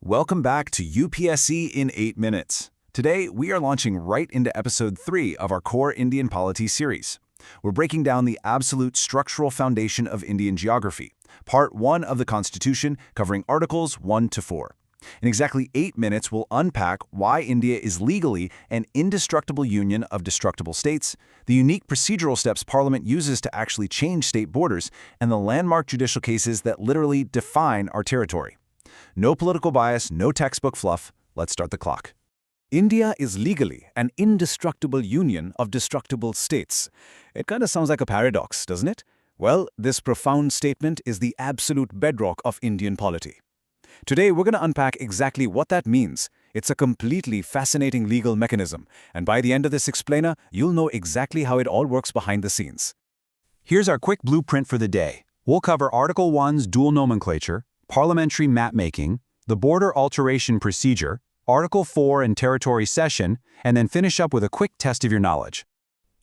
Welcome back to UPSC in 8 minutes. Today, we are launching right into episode 3 of our core Indian polity series. We're breaking down the absolute structural foundation of Indian geography, part 1 of the Constitution, covering Articles 1 to 4. In exactly 8 minutes, we'll unpack why India is legally an indestructible union of destructible states, the unique procedural steps Parliament uses to actually change state borders, and the landmark judicial cases that literally define our territory. No political bias, no textbook fluff. Let's start the clock. India is legally an indestructible union of destructible states. It kind of sounds like a paradox, doesn't it? Well, this profound statement is the absolute bedrock of Indian polity. Today, we're going to unpack exactly what that means. It's a completely fascinating legal mechanism, and by the end of this explainer, you'll know exactly how it all works behind the scenes. Here's our quick blueprint for the day. We'll cover Article 1's dual nomenclature, parliamentary map-making, the border alteration procedure, Article 4 and territory cession, and then finish up with a quick test of your knowledge.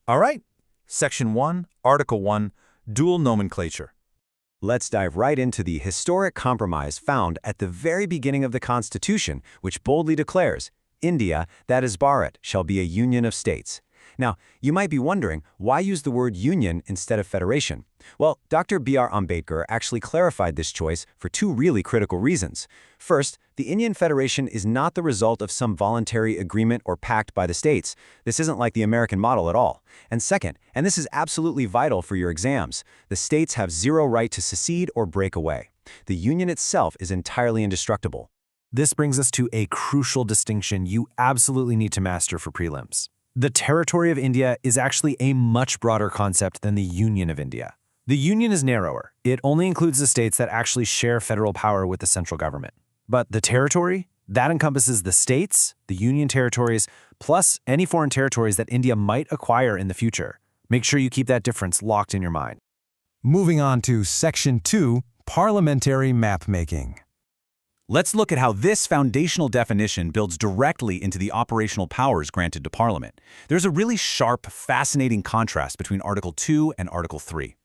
All right, Section 1, Article 1, dual nomenclature. Let's dive right into the historic compromise found at the very beginning of the Constitution, which boldly declares, India, that is Bharat, shall be a union of states. Now, you might be wondering, why use the word union instead of federation? Well, Dr. B.R. Ambedkar actually clarified this choice for 2 really critical reasons. First, the Indian Federation is not the result of some voluntary agreement or pact by the states. This isn't like the American model at all. And second, and this is absolutely vital for your exams, the states have zero right to secede or break away. The union itself is entirely indestructible. This brings us to a crucial distinction you absolutely need to master for prelims. The territory of India is actually a much broader concept than the Union of India. The Union is narrower. It only includes the states that actually share federal power with the central government. But the territory, that encompasses the states, the Union territories, plus any foreign territories that India might acquire in the future. Make sure you keep that difference locked in your mind. Moving on to Section 2, Parliamentary Map-Making. Let's look at how this foundational definition builds directly into the operational powers granted to Parliament. There's a really sharp, fascinating contrast between Article 2 and Article 3.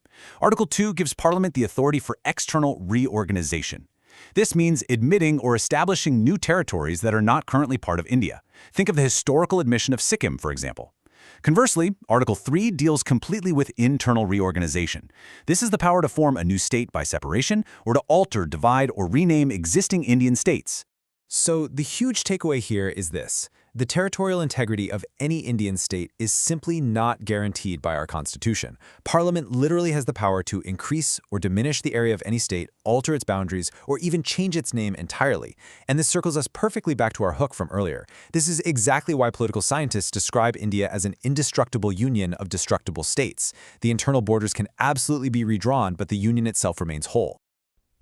Article 2 gives Parliament the authority for external reorganization. This means admitting or establishing new territories that are not currently part of India. Think of the historical admission of Sikkim, for example. Conversely, Article 3 deals completely with internal reorganization. This is the power to form a new state by separation or to alter, divide, or rename existing Indian states. So the huge takeaway here is this. The territorial integrity of any Indian state is simply not guaranteed by our Constitution. Parliament literally has the power to increase or diminish the area of any state, alter its boundaries, or even change its name entirely. And this circles us perfectly back to our hook from earlier. This is exactly why political scientists describe India as an indestructible union of destructible states. The internal borders can absolutely be redrawn, but the union itself remains whole.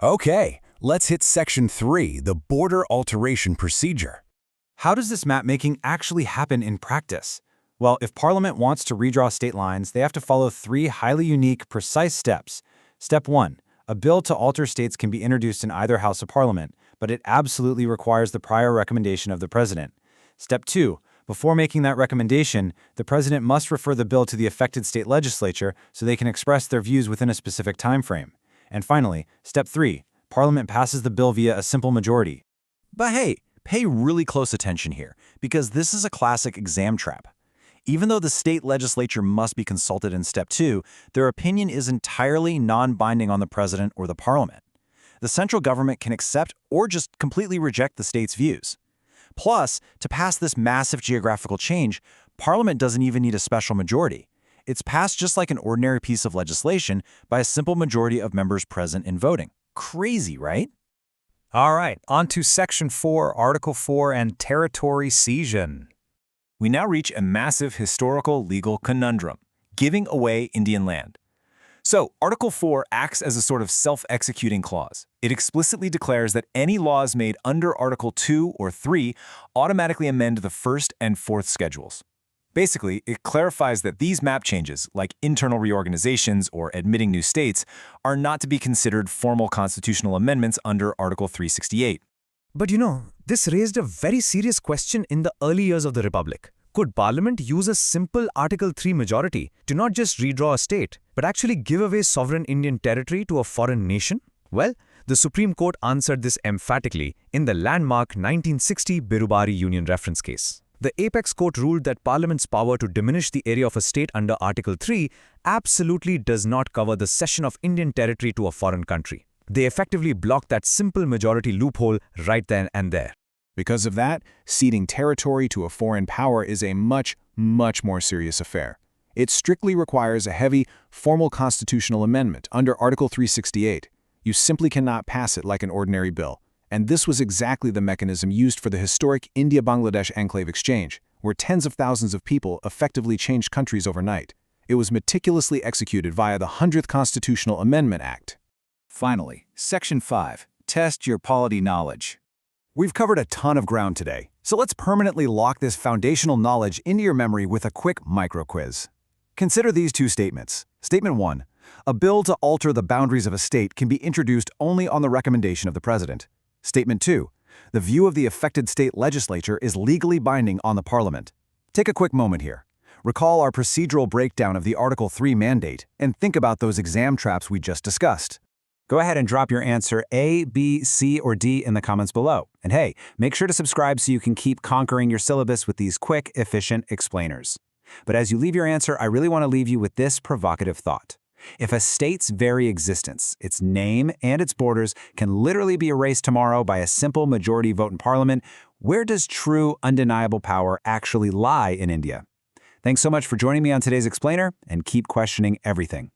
Okay, let's hit Section 3, the border alteration procedure. How does this map-making actually happen in practice? Well, if Parliament wants to redraw state lines, they have to follow 3 highly unique, precise steps. Step 1. A bill to alter states can be introduced in either House of Parliament, but it absolutely requires the prior recommendation of the President. Step 2. Before making that recommendation, the President must refer the bill to the affected state legislature so they can express their views within a specific time frame. And finally, Step 3. Parliament passes the bill via a simple majority. But hey, pay really close attention here, because this is a classic exam trap. Even though the state legislature must be consulted in Step 2, their opinion is entirely non-binding on the President or the Parliament. The central government can accept or just completely reject the state's views. Plus, to pass this massive geographical change, Parliament doesn't even need a special majority. It's passed just like an ordinary piece of legislation by a simple majority of members present and voting. Crazy, right? All right, on to Section 4, Article 4, and territory cession. We now reach a massive historical legal conundrum, giving away Indian land. So, Article 4 acts as a sort of self-executing clause. It explicitly declares that any laws made under Article 2 or 3 automatically amend the 1st and 4th schedules. Basically, it clarifies that these map changes, like internal reorganizations or admitting new states, are not to be considered formal constitutional amendments under Article 368. But this raised a very serious question in the early years of the Republic. Could Parliament use a simple Article 3 majority to not just redraw a state, but actually give away sovereign Indian territory to a foreign nation? Well, The Supreme Court answered this emphatically in the landmark 1960 Berubari Union reference case. The apex court ruled that Parliament's power to diminish the area of a state under Article 3 absolutely does not cover the cession of Indian territory to a foreign country. They effectively blocked that simple majority loophole right then and there. Because of that, ceding territory to a foreign power is a much more serious affair. It strictly requires a heavy, formal constitutional amendment under Article 368. You simply cannot pass it like an ordinary bill. And this was exactly the mechanism used for the historic India-Bangladesh enclave exchange, where tens of thousands of people effectively changed countries overnight. It was meticulously executed via the 100th Constitutional Amendment Act. Finally, Section 5. Test your polity knowledge. We've covered a ton of ground today, so let's permanently lock this foundational knowledge into your memory with a quick micro-quiz. Consider these two statements. Statement 1. A bill to alter the boundaries of a state can be introduced only on the recommendation of the President. Statement 2. The view of the affected state legislature is legally binding on the Parliament. Take a quick moment here. Recall our procedural breakdown of the Article 3 mandate and think about those exam traps we just discussed. Go ahead and drop your answer A, B, C, or D in the comments below. And hey, make sure to subscribe so you can keep conquering your syllabus with these quick, efficient explainers. But as you leave your answer, I really want to leave you with this provocative thought. If a state's very existence, its name and its borders can literally be erased tomorrow by a simple majority vote in Parliament, where does true, undeniable power actually lie in India? Thanks so much for joining me on today's explainer, and keep questioning everything.